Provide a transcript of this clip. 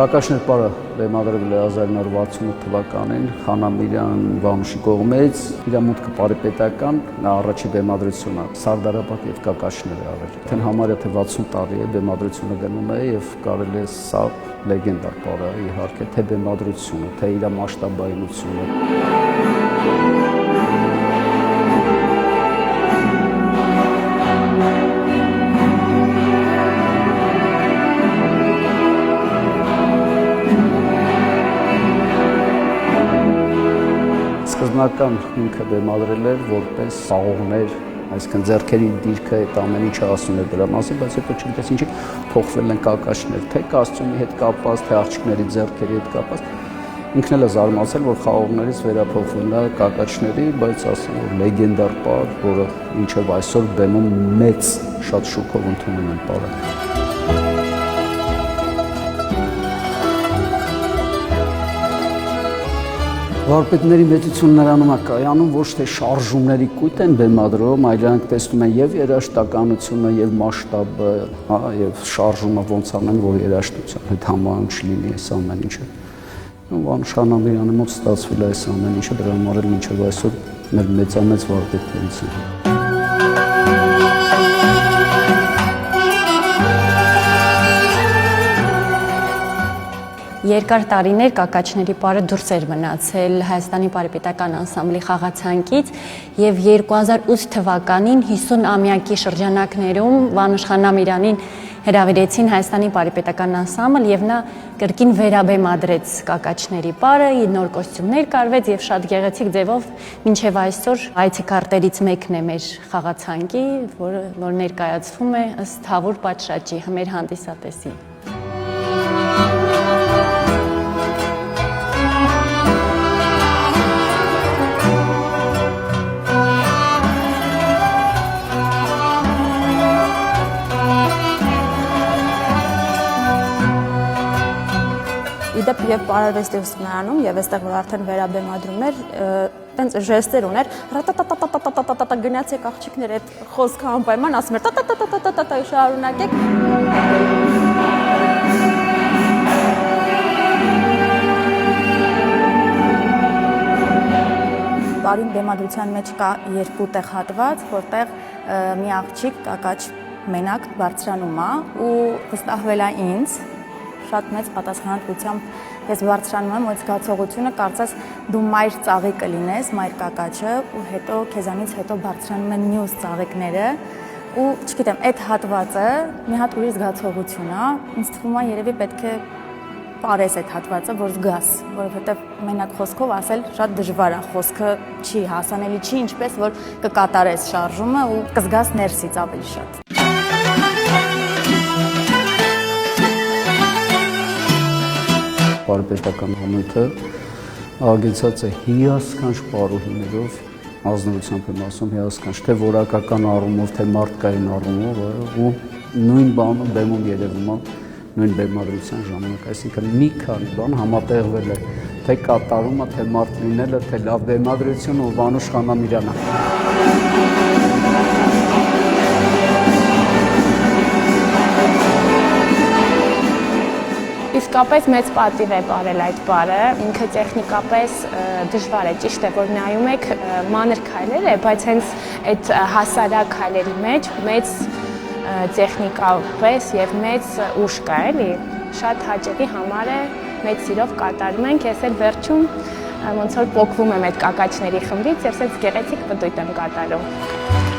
Կակաշներ պարը բեմադրվել է 1968 թվականին Խանամիրյան Վանուշի կողմից, իր մուտքը պարիպետական, առաջի բեմադրությունը Սարդարապատ եւ Կակաշներ է արել։ Թեն համարյա թե 60 տարի է բեմադրությունը գնում է եւ կարելի է սա լեգենդար պարը իհարկե թե բեմադրությունը, թե իր մասշտաբայնությունը։ Սկզբնական ինքը բեմադրել էր որպես սաղողներ, այսինքն ձեռքերի դիրքը այդ ամեն ինչը ասում էր դրա մասին, բայց հետո չգիտես ինչի փոխվել են կակաշներ, թե կոստյումի հետ կապված, թե աղջիկների ձեռքերի հետ կապված։ Ինքն էլ է զարմացել, որ խաղողներից վերափոխվում է կակաչների, բայց ասեմ, որ լեգենդար պար, որը մինչև այսօր բեմում մեծ շատ շուկով ընդունում են պարը։ Վարպետների մեծությունն նրանում է կայանում, ոչ թե շարժումների կույտ են բեմադրում, այլ նրանք տեսնում են եւ երաժշտականությունը, եւ մասշտաբը, եւ շարժումը ոնց անեն, որ երաժշտության հետ համահունչ լինի այս ամեն ինչը։ Վանուշ Խանամիրյանի մոտ ստացվել է այս ամեն ինչը, դրա համար էլ մինչև այսօր մեր մեծամեծ վարպետներից են։ Երկար տարիներ կակաչների պարը դուրս էր մնացել Հայաստանի պարիպետական անսամբլի խաղացանկից եւ 2008 թվականին 50-ամյակի շրջանակներում Վանուշ Խանամիրյանին հրավիրեցին Հայաստանի պարիպետական անսամբլ եւ նա կրկին վերաբեմադրեց կակաչների պարը, նոր կոստյումներ կարվեց եւ շատ գեղեցիկ ձևով մինչեւ այսօր այցեքարտերից մեկն է մեր խաղացանկի, որ ներկայացվում է ըստ Թավուր պատշաճի մեր հանդիսատեսի։ Իդեպ եւ պարարվեստի ուսումնարանում եւ այստեղ որ արդեն վերաբեմադրում էր, տենց ժեստեր ուներ, ռատատատատատատատատա գնացեք աղջիկներ այդ խոսքը անպայման ասում էր տատատատատատատա շարունակեք։ Բարին բեմադրության մեջ կա երկու տեղ հատված, որտեղ մի աղջիկ կակաչ մենակ բարձրանում է ու վստահվել է ինձ շատ մեծ պատասխանատվությամբ ես բարձրանում եմ, այդ զգացողությունը կարծես դու մայր ծաղի կլինես, մայր կակաչը ու հետո քեզանից հետո բարձրանում են մյուս ծաղիկները ու չգիտեմ, այդ հատվածը մի հատ ուրիշ զգացողություն է, ինձ թվում է երևի պետք է պարես այդ հատվածը, որ զգաս, որովհետև մենակ խոսքով ասել շատ դժվար է, խոսքը չի հասանելի, չի ինչպես որ կկատարես շարժումը ու կզգաս ներսից ավելի շատ։ Պարիպետական համույթը ագեցած է հիասքանչ պարուհիներով, ազնվությամբ եմ ասում հիասքանչ, թե որակական առումով, թե մարդկային առումով ու նույն բանը բեմում երևում է նույն բեմադրության ժամանակ, այսինքն մի քանի բան համատեղվել է, թե կատարումը, թե մարդ լինելը, թե լավ բեմադրությունը ու Վանուշ Խանամիրյանը։ Իսկապես մեծ պատիվ է պարել այդ պարը, ինքը տեխնիկապես դժվար է, ճիշտ է, որ նայում եք մանր քայլեր է, բայց հենց այդ հասարակ քայլերի մեջ մեծ տեխնիկա պես եւ մեծ ուժ կա, էլի, շատ հաճելի համար է, մեծ սիրով կատարում ենք, ես էլ վերջում ոնց որ պոկվում եմ այդ կակաչների խմբից եւ ասես գեղեցիկ պտույտ եմ կատարում։